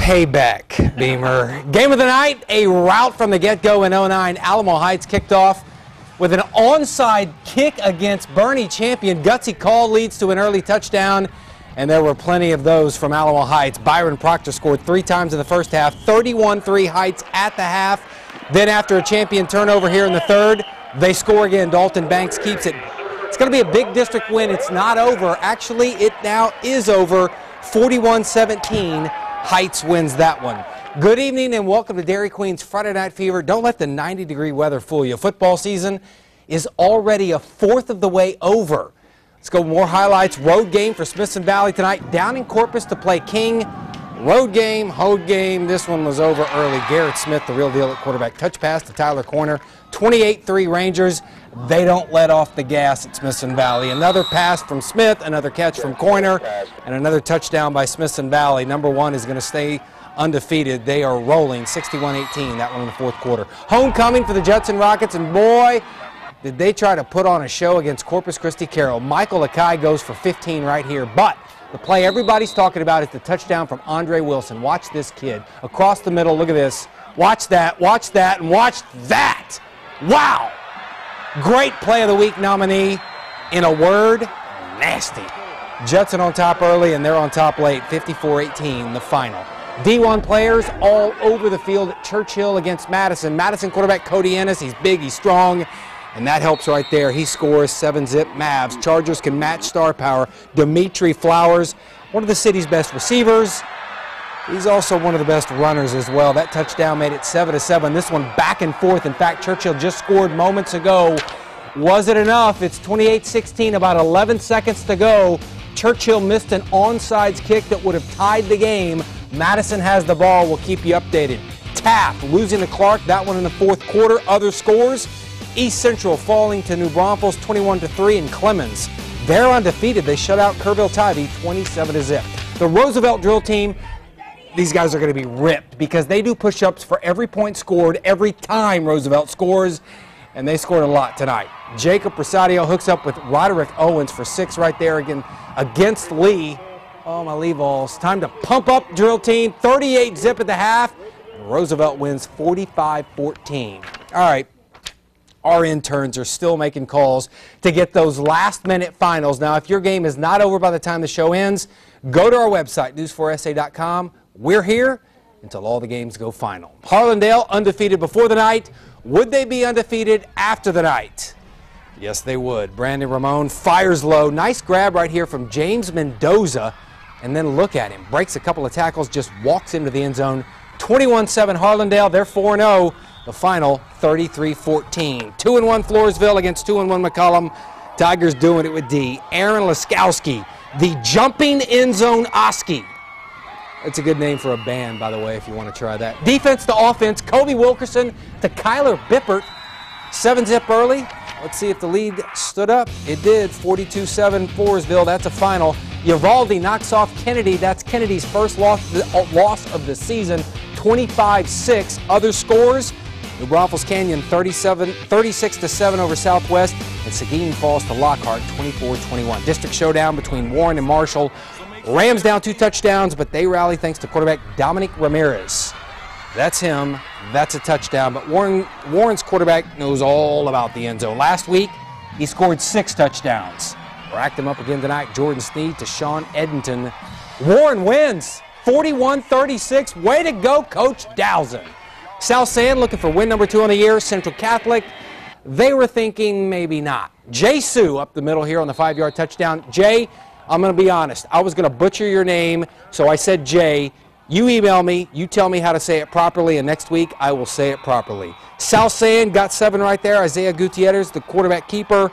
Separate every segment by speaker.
Speaker 1: Payback, Beamer. Game of the night, a rout from the get-go in 09. Alamo Heights kicked off with an onside kick against Boerne champion. Gutsy call leads to an early touchdown, and there were plenty of those from Alamo Heights. Byron Proctor scored 3 times in the first half, 31-3 Heights at the half. Then after a champion turnover here in the third, they score again. Dalton Banks keeps it. It's going to be a big district win. It's not over. Actually, it now is over. 41-17. Heights wins that one. Good evening and welcome to Dairy Queen's Friday Night Fever. Don't let the 90-degree weather fool you. Football season is already a fourth of the way over. Let's go more highlights. Road game for Smithson Valley tonight. Down in Corpus to play King. Road game, Hode game. This one was over early. Garrett Smith, the real deal at quarterback. Touch pass to Tyler Corner. 28-3 Rangers. They don't let off the gas at Smithson Valley. Another pass from Smith, another catch from Corner, and another touchdown by Smithson Valley. Number 1 is going to stay undefeated. They are rolling 61-18, that one in the fourth quarter. Homecoming for the Judson Rockets, and boy, did they try to put on a show against Corpus Christi Carroll. Michael Akai goes for 15 right here, but the play everybody's talking about is the touchdown from Andre Wilson. Watch this kid across the middle. Look at this. Watch that, and watch that. Wow. Great Play of the Week nominee. In a word, nasty. Judson on top early, and they're on top late. 54-18, the final. D1 players all over the field at Churchill against Madison. Madison quarterback Cody Ennis. He's big, he's strong, and that helps right there. He scores 7-zip Mavs. Chargers can match star power. Dimitri Flowers, one of the city's best receivers. He's also one of the best runners as well. That touchdown made it 7-7. This one back and forth. In fact, Churchill just scored moments ago. Was it enough? It's 28-16, about 11 seconds to go. Churchill missed an onside kick that would have tied the game. Madison has the ball. We'll keep you updated. Taft losing to Clark, that one in the fourth quarter. Other scores, East Central falling to New Braunfels 21-3, and Clemens, they're undefeated. They shut out Kerrville Tivy 27-zip. The Roosevelt drill team, these guys are going to be ripped because they do push-ups for every point scored every time Roosevelt scores, and they scored a lot tonight. Jacob Rosadio hooks up with Roderick Owens for 6 right there again against Lee. Oh, my Lee balls. Time to pump up drill team. 38-zip at the half. And Roosevelt wins 45-14. All right. Our interns are still making calls to get those last-minute finals. Now, if your game is not over by the time the show ends, go to our website, news4sa.com. We're here until all the games go final. Harlandale undefeated before the night. Would they be undefeated after the night? Yes, they would. Brandon Ramon fires low. Nice grab right here from James Mendoza. And then look at him. Breaks a couple of tackles, just walks into the end zone. 21-7 Harlandale. They're 4-0. The final 33-14. 2-1 Floresville against 2-1 McCollum. Tigers doing it with D. Aaron Laskowski, the jumping end zone Oski. It's a good name for a band, by the way, if you want to try that. Defense to offense. Kobe Wilkerson to Kyler Bippert. 7-zip early. Let's see if the lead stood up. It did. 42-7 Floresville. That's a final. Uvalde knocks off Kennedy. That's Kennedy's first loss of the season. 25-6. Other scores: New Braunfels Canyon 36-7 over Southwest, and Seguin falls to Lockhart 24-21. District showdown between Boerne and Marshall. Rams down 2 touchdowns, but they rally thanks to quarterback Dominic Ramirez. That's him. That's a touchdown. But Warren's quarterback knows all about the end zone. Last week, he scored 6 touchdowns. Racked him up again tonight. Jordan Sneed to Sean Edenton. Warren wins 41-36. Way to go, Coach Dowson. South Sand looking for win number 2 on the year. Central Catholic, they were thinking maybe not. Jay Sue up the middle here on the 5-yard touchdown. Jay, I'm going to be honest. I was going to butcher your name, so I said Jay. You email me, you tell me how to say it properly, and next week I will say it properly. South Sand got 7 right there. Isaiah Gutierrez, the quarterback keeper.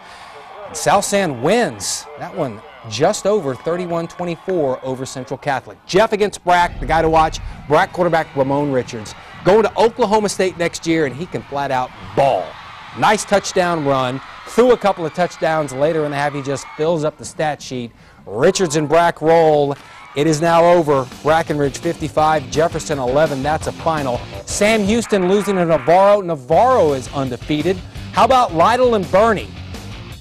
Speaker 1: South Sand wins. That one just over 31-24 over Central Catholic. Jeff against Brack, the guy to watch. Brack quarterback Ramon Richards. Going to Oklahoma State next year, and he can flat out ball. Nice touchdown run. Threw a couple of touchdowns later in the half. He just fills up the stat sheet. Richards and Brack roll. It is now over. Brackenridge 55, Jefferson 11. That's a final. Sam Houston losing to Navarro. Navarro is undefeated. How about Lytle and Boerne?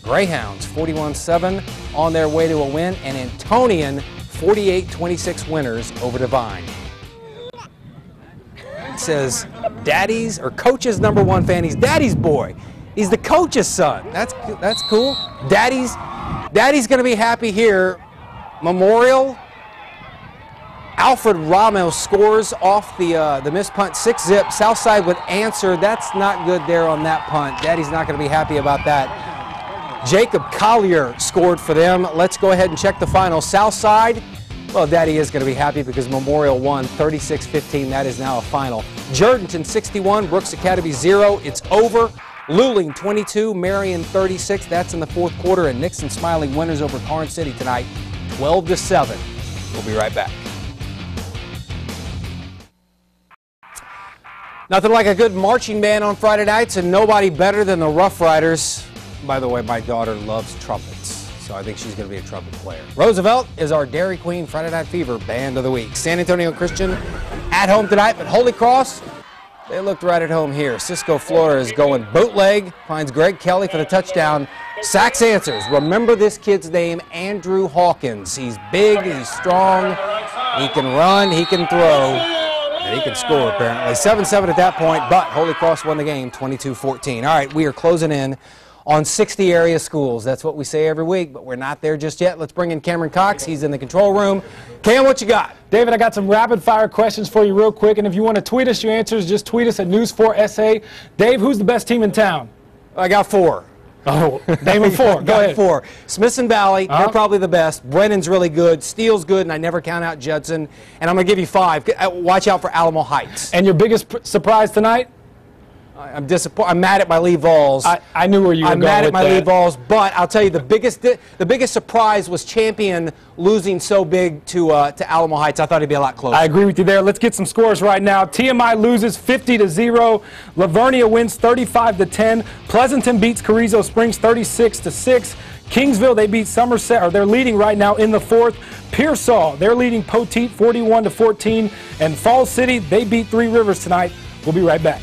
Speaker 1: Greyhounds 41-7 on their way to a win, and Antonian 48-26 winners over Devine. says daddy's or coach's #1 fan. He's daddy's boy. He's the coach's son. That's cool. Daddy's going to be happy here. Memorial. Alfred Ramos scores off the missed punt, 6-zip. Southside would answer. That's not good there on that punt. Daddy's not going to be happy about that. Jacob Collier scored for them. Let's go ahead and check the final. Southside, well, Daddy is going to be happy because Memorial won 36-15. That is now a final. Jourdanton 61, Brooks Academy 0. It's over. Luling 22, Marion 36. That's in the fourth quarter. And Nixon-Smiley winners over Karn City tonight, 12-7. We'll be right back. Nothing like a good marching band on Friday nights, and nobody better than the Rough Riders. By the way, my daughter loves trumpets, so I think she's going to be a trumpet player. Roosevelt is our Dairy Queen Friday Night Fever Band of the Week. San Antonio Christian at home tonight, but Holy Cross, they looked right at home here. Cisco Flora is going bootleg, finds Greg Kelly for the touchdown. Sachs answers. Remember this kid's name, Andrew Hawkins. He's big, he's strong, he can run, he can throw. And he can score, apparently. 7-7 at that point, but Holy Cross won the game 22-14. All right, we are closing in on 60 area schools. That's what we say every week, but we're not there just yet. Let's bring in Cameron Cox. He's in the control room. Cam, what you got?
Speaker 2: David, I got some rapid-fire questions for you real quick, and if you want to tweet us your answers, just tweet us at News4SA. Dave, who's the best team in town?
Speaker 1: I got 4.
Speaker 2: Oh, name them 4. Go ahead.
Speaker 1: 4. Smithson Valley, they're probably the best. Brennan's really good. Steele's good, and I never count out Judson. And I'm going to give you 5. Watch out for Alamo Heights.
Speaker 2: And your biggest surprise tonight?
Speaker 1: I'm disappointed. I'm mad at my Lee Vols.
Speaker 2: I knew where you were going with that.
Speaker 1: I'm mad at my Lee Vols, but I'll tell you the biggest surprise was Champion losing so big to Alamo Heights. I thought it'd be a lot closer.
Speaker 2: I agree with you there. Let's get some scores right now. TMI loses 50-0. Vernia wins 35-10. Pleasanton beats Carrizo Springs 36-6. Kingsville, they beat Somerset, or they're leading right now in the 4th. Pearsall, they're leading Poteet 41-14. And Falls City, they beat Three Rivers tonight. We'll be right back.